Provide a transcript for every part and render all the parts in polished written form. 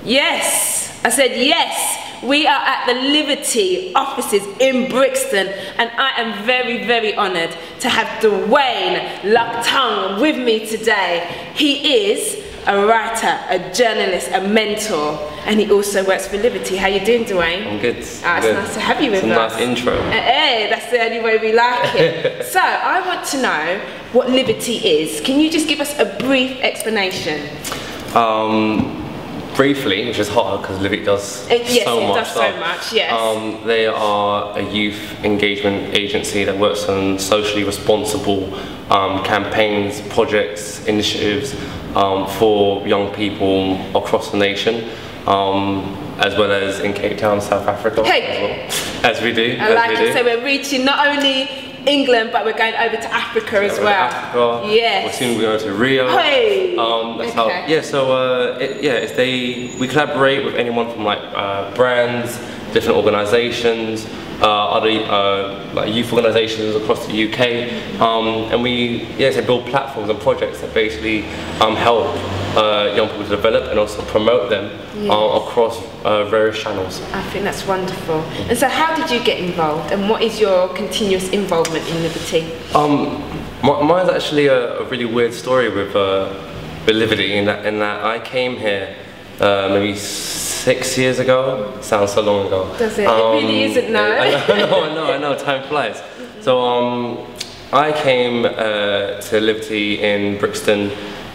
Yes, I said yes. We are at the Livity offices in Brixton, and I am very, very honoured to have Dwain Lucktung with me today. He is a writer, a journalist, a mentor, and he also works for Livity. How you doing, Dwain? I'm good. It's nice to have you with us. It's a nice intro. Hey, that's the only way we like it. So, I want to know what Livity is. Can you just give us a brief explanation? Briefly, which is hard because Livity does so much stuff. So much, yes. They are a youth engagement agency that works on socially responsible campaigns, projects, initiatives for young people across the nation, as well as in Cape Town, South Africa, as we do. I like it. So we're reaching not only England, but we're going over to Africa as well. Africa. Yes. We're soon going to Rio. Hey. That's how. Yeah. So we collaborate with anyone from like brands, different organisations, other like youth organisations across the UK, and we build platforms and projects that basically help young people to develop and also promote them across various channels. I think that's wonderful. And so how did you get involved, and what is your continuous involvement in Livity? Mine's actually a really weird story with Livity in that I came here maybe 6 years ago. Sounds so long ago. Does it? It really isn't now. I know, time flies. So I came to Livity in Brixton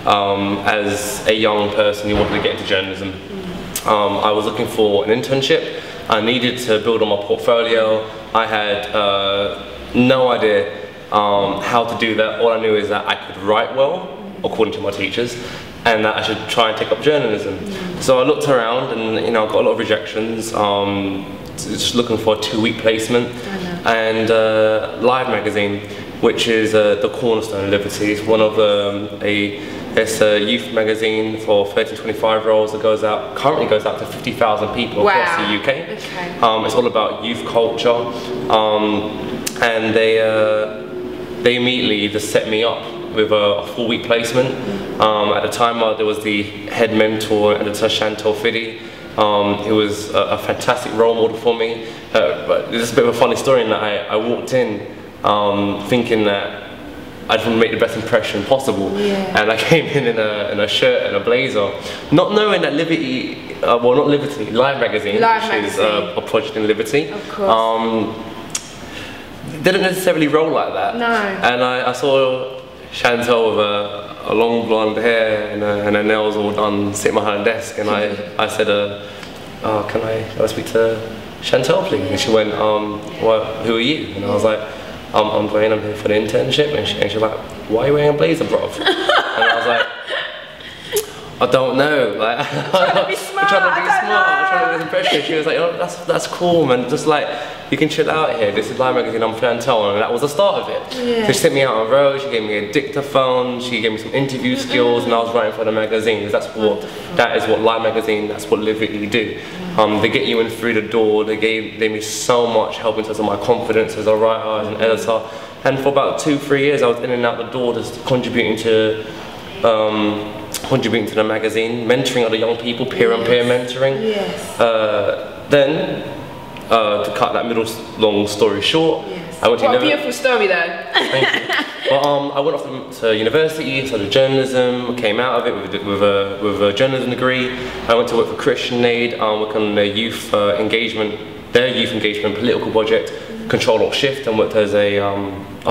as a young person who wanted to get into journalism. I was looking for an internship. I needed to build on my portfolio. I had no idea how to do that. All I knew is that I could write well, according to my teachers, and that I should try and take up journalism. So I looked around and I got a lot of rejections, just looking for a 2-week placement. And Live magazine, which is the cornerstone of Livity. It's one of it's a youth magazine for 13 to 25-year-olds that currently goes out to 50,000 people across the UK. It's all about youth culture, and they immediately just set me up with a 4-week placement. At the time, there was the head mentor, editor Chantal Fiddy, who was a fantastic role model for me. But there's a bit of a funny story in that I walked in thinking that I just want to make the best impression possible, and I came in a shirt and a blazer, not knowing that Livity, well, not Livity, Live magazine, which is a project in Livity. Of course. Didn't necessarily roll like that. No. And I saw Chantal with a long blonde hair and her nails all done, sitting behind the desk, and I said, can I speak to Chantal, please? And she went, well, who are you? And I was like, I'm Dwain, I'm here for the internship. And she's like, why are you wearing a blazer, bruv? And I was like, I don't know. Like, trying to be smart. I'm trying to be impressionist. She was like, oh, that's cool, man. Just like, you can chill out here. This is Live magazine, I'm Chantal, and that was the start of it. So she sent me out on the road, she gave me a dictaphone, she gave me some interview skills, and I was writing for the magazine. That is what Live magazine, that's what Livity do. They get you in through the door. They gave me so much help in terms of my confidence as a writer, as an editor. And for about 2-3 years, I was in and out the door, just contributing to the magazine, mentoring other young people, peer-on-peer mentoring. Then, to cut that long story short, I went to a beautiful story though. Thank you. Well, I went off to university, studied journalism, came out of it with a journalism degree. I went to work for Christian Aid, working on their youth engagement political project, Control Alt Shift, and worked as a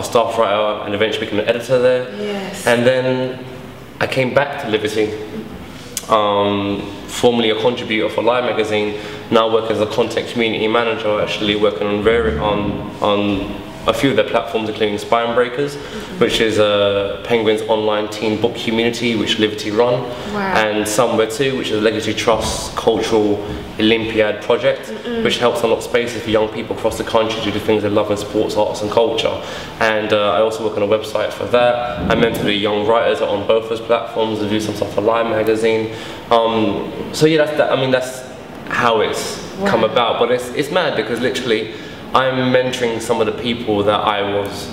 staff writer and eventually became an editor there. And then I came back to Livity, formerly a contributor for Live magazine, now working as a content community manager, actually working on a few of their platforms, including Spine Breakers, which is Penguin's online teen book community, which Livity run, and Somewhere Too, which is a Legacy Trust cultural Olympiad project, which helps unlock spaces for young people across the country to do things they love in sports, arts and culture. And I also work on a website for that. I mentor the young writers on both those platforms and do some stuff for Live magazine. So yeah, that's how it's come about. But it's mad because literally I'm mentoring some of the people that I was,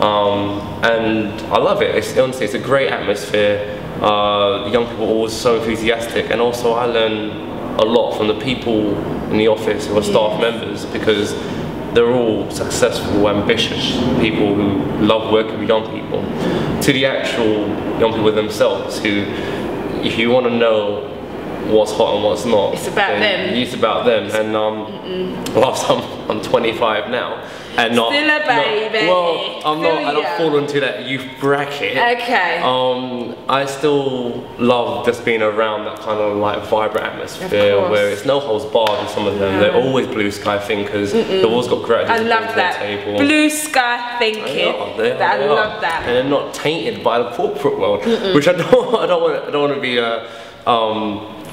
and I love it. Honestly, it's a great atmosphere. Young people are always so enthusiastic, and also I learn a lot from the people in the office who are staff members, because they're all successful, ambitious people who love working with young people, to the actual young people themselves who, if you want to know what's hot and what's not, it's about them. It's about them. And whilst I'm 25 now, and not still a baby. Well, I don't fall into that youth bracket. Okay. I still love just being around that kind of like vibrant atmosphere where it's no holds barred in some of them. They're always blue sky thinkers. They've always got gratitude. I love that. Table. Blue sky thinking. I love that. And they're not tainted by the corporate world, which I don't want to be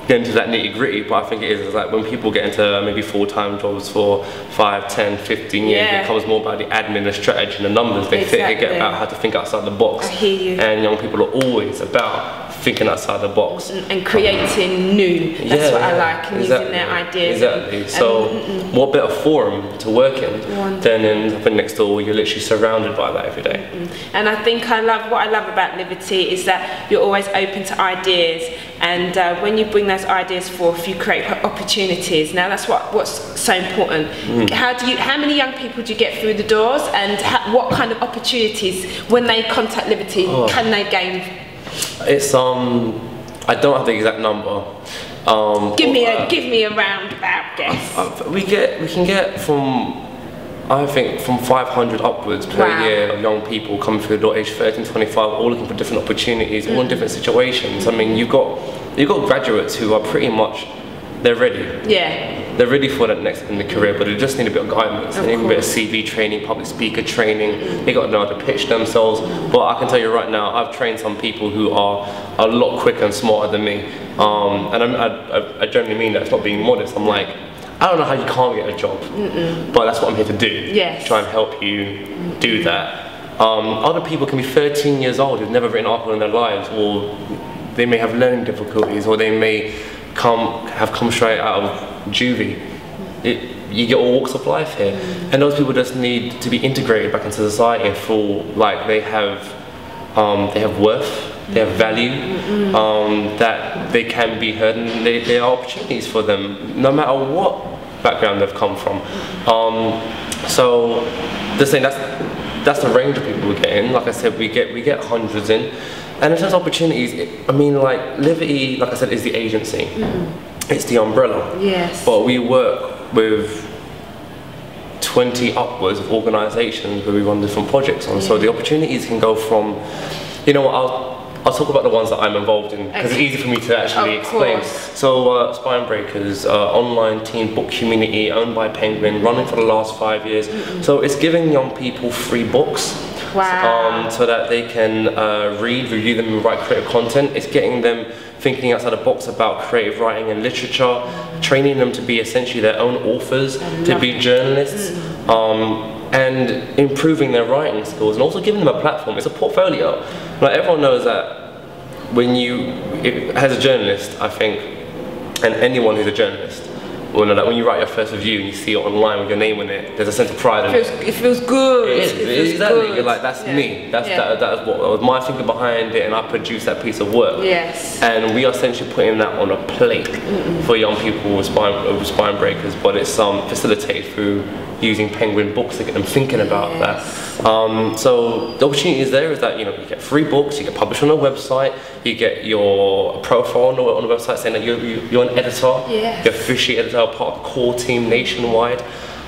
get into that nitty gritty, but I think it is like when people get into maybe full-time jobs for 5, 10, 15 years, it becomes more about the admin, the strategy and the numbers. They get about how to think outside the box. I hear you. And young people are always about thinking outside the box. And creating new. That's what I like, and using their ideas. Exactly. So what better forum to work in than in something next door where you're literally surrounded by that every day. And I think what I love about Livity is that you're always open to ideas, and when you bring those ideas forth, you create opportunities. Now that's what's so important. How many young people do you get through the doors, and what kind of opportunities when they contact Livity can they gain? It's I don't have the exact number. Give me a roundabout guess. We can get from, I think, from 500 upwards per year of young people coming through the door, age 13, 25, all looking for different opportunities, all in different situations. I mean, you've got graduates who are pretty much, they're ready. Yeah. They're ready for that next in the career, but they just need a bit of guidance. They need a bit of CV training, public speaker training. They got to know how to pitch themselves. But I can tell you right now, I've trained some people who are a lot quicker and smarter than me. And I generally mean that. It's not being modest. I'm like, I don't know how you can't get a job, but that's what I'm here to do. Yes. Try and help you do that. Other people can be 13 years old who've never written an article in their lives, or they may have learning difficulties, or they may have come straight out of juvie. You get all walks of life here, and those people just need to be integrated back into society and feel like they have worth, they have value, that they can be heard, and there are opportunities for them, no matter what background they've come from. So this thing, that's the range of people we get in. Like I said, we get hundreds in. And in terms of opportunities, I mean, like Livity, like I said, is the agency. It's the umbrella. Yes. But we work with 20 upwards of organisations where we run different projects on. So the opportunities can go from, you know what, I'll talk about the ones that I'm involved in, because it's easy for me to actually explain. So Spine Breakers, online teen book community owned by Penguin, running for the last 5 years. So it's giving young people free books. So that they can read, review them, and write creative content. It's getting them thinking outside the box about creative writing and literature, training them to be essentially their own authors, to be journalists, and improving their writing skills, and also giving them a platform. It's a portfolio. Like, everyone knows that when as a journalist, I think, and anyone who's a journalist, well, no, like when you write your first review and you see it online with your name in it, there's a sense of pride. It feels good. It feels exactly. Good. You're like, that's me. That was my thinking behind it, and I produced that piece of work. Yes. And we are essentially putting that on a plate for young people with spine breakers, but it's facilitated through using Penguin books to get them thinking about that. So the opportunity is there is that, you know, you get free books, you get published on a website, you get your profile on the website saying that you're an editor, you're officially editor, part of the core team nationwide.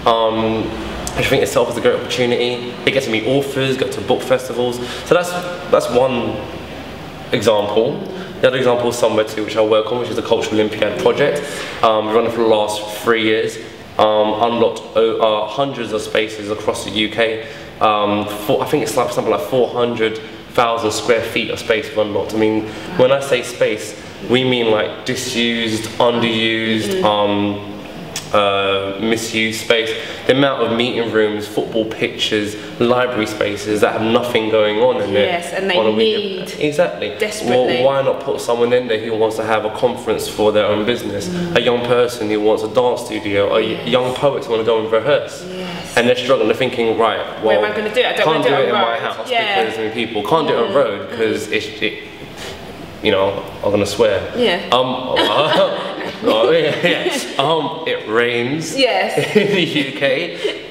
I think itself is a great opportunity. They get to meet authors, go to book festivals. So that's one example. The other example is Somewhere To, which I work on, which is a Cultural Olympiad project. We've run it for the last 3 years. Unlocked hundreds of spaces across the UK. I think it's like something like 400,000 square feet of space we've unlocked. I mean, when I say space, we mean like disused, underused, misused space. The amount of meeting rooms, football pitches, library spaces that have nothing going on in there. Yes, and they need desperately. Well, why not put someone in there who wants to have a conference for their own business? A young person who wants a dance studio, young poets who want to go and rehearse. And they're struggling, they're thinking, right, well, where am I going to do it? I can't do it in my house because people can't do it on road because you know, I'm gonna swear. Yeah. Oh, yeah. It rains. Yes. In the UK.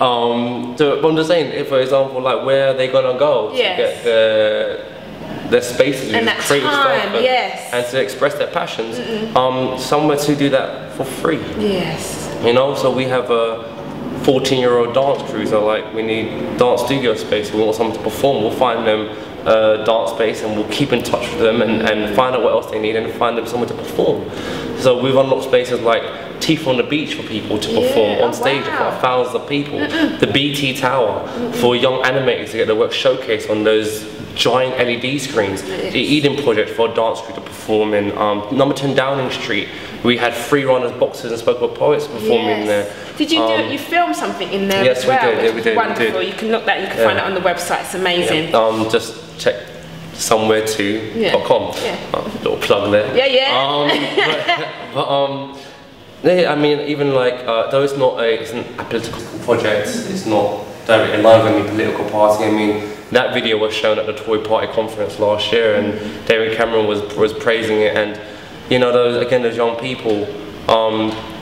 So I'm just saying, if, for example, like, where are they gonna go to get their spaces and to that create time, stuff and to express their passions? Somewhere to do that for free. Yes. You know, so we have a 14-year-old dance crew, so like we need dance studio space, we want someone to perform, we'll find them a dance space and we'll keep in touch with them and find out what else they need and find them somewhere to perform. So we've unlocked spaces like Teeth on the Beach for people to perform on stage in front of thousands of people, the BT Tower for young animators to get their work showcased on those giant LED screens, the Eden Project for a dance crew to perform in, number 10 Downing Street. We had free runners, boxers and spoken word poets performing there. Did you do it? You filmed something in there yes, as well? Yes, we did. Wonderful. You can look that. You can find it on the website. It's amazing. Just check somewhere2.com. Little plug there. I mean, even like though it's not it's a political project. It's not directly in line with any political party. I mean, that video was shown at the Tory Party conference last year, and David Cameron was praising it. And you know, those young people,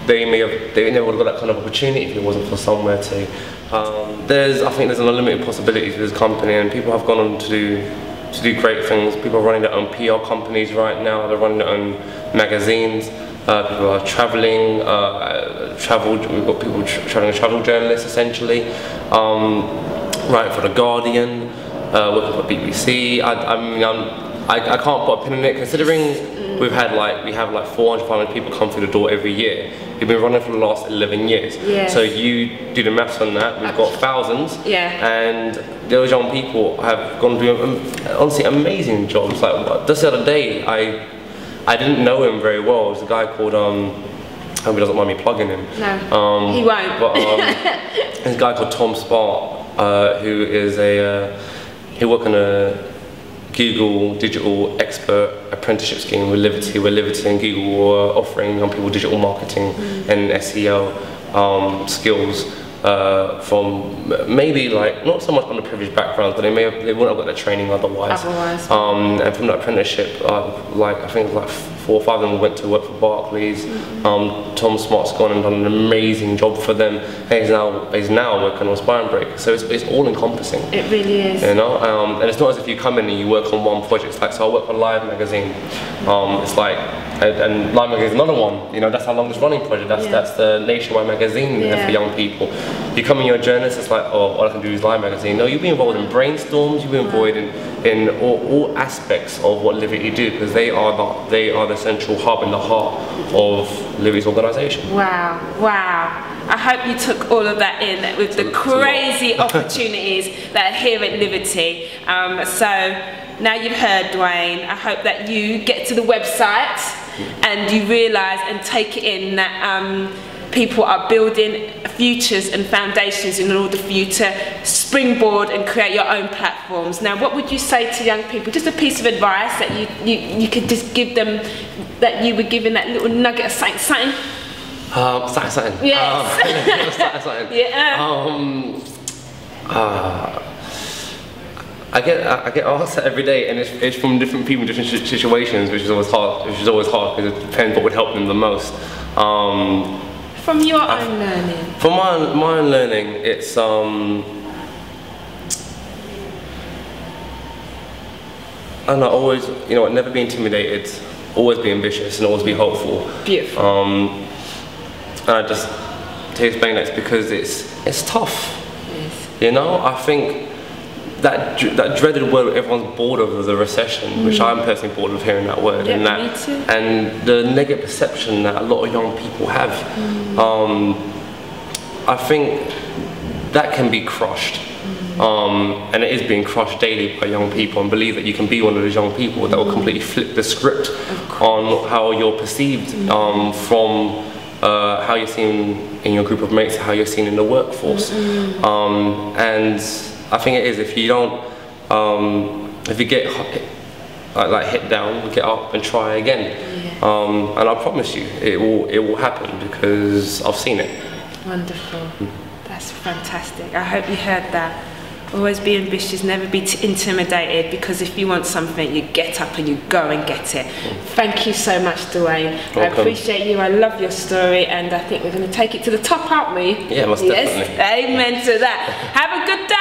they never would have got that kind of opportunity if it wasn't for somewhere to. I think there's unlimited possibilities with this company, and people have gone on to do great things. People are running their own PR companies right now. They're running their own magazines. People are traveling. We've got people traveling as travel journalists essentially. Writing for the Guardian, working for BBC. I can't put a pin in it considering we have like 400, 500 people come through the door every year. We've been running for the last 11 years. Yes. So you do the maths on that. We've got thousands. And those young people have gone through honestly amazing jobs. Like just the other day, I didn't know him very well. There's a guy called I hope he doesn't mind me plugging him. No, he won't. But there's a guy called Tom Spark, who is he worked on a Google digital expert apprenticeship scheme with Livity, where Livity and Google were offering young people digital marketing and SEO skills from maybe like not so much underprivileged backgrounds, but they wouldn't have got that training otherwise. And from that apprenticeship, like I think like 4 or 5 of them went to work for Barclays. Tom Smart's gone and done an amazing job for them. And he's now working on Spine Break. So it's all encompassing. It really is. You know, and it's not as if you come in and you work on one project. It's like, so I work on Live magazine. It's like, and Live magazine is another one. You know, that's our longest running project. That's the nationwide magazine for young people. You come in, you're a journalist. It's like, oh, all I can do is Live magazine. No, you'll be involved in brainstorms. You'll be involved in all aspects of what Livity do, because they are the central hub in the heart of Livity's organisation. Wow, wow. I hope you took all of that in with the crazy opportunities that are here at Livity. So now you've heard, Dwain, I hope that you get to the website and you realise and take it in that people are building futures and foundations in order for you to springboard and create your own platforms. Now, what would you say to young people? Just a piece of advice that you could just give them, that you were giving that little nugget of something. Something. Yes. I get asked that every day, and it's from different people in different situations, which is always hard. Because it depends what would help them the most. From your own learning. From my own learning, it's and I always, you know, never be intimidated, always be ambitious, and always be hopeful. Beautiful. And I just to explain that, it's because it's tough. Yes. You know, I think that dreaded word everyone's bored of the recession, which I'm personally bored of hearing that word, and me too. And the negative perception that a lot of young people have. I think that can be crushed. And it is being crushed daily by young people, and believe that you can be one of those young people that will completely flip the script on how you're perceived from how you're seen in your group of mates to how you're seen in the workforce. And I think it is, if you don't, if you get hit down, get up and try again. And I promise you, it will happen, because I've seen it. Wonderful. That's fantastic. I hope you heard that. Always be ambitious, never be intimidated, because if you want something, you get up and you go and get it. Thank you so much, Dwain. I appreciate you, I love your story, and I think we're going to take it to the top, aren't we? Yeah, most definitely. Yes, amen to that. Have a good day.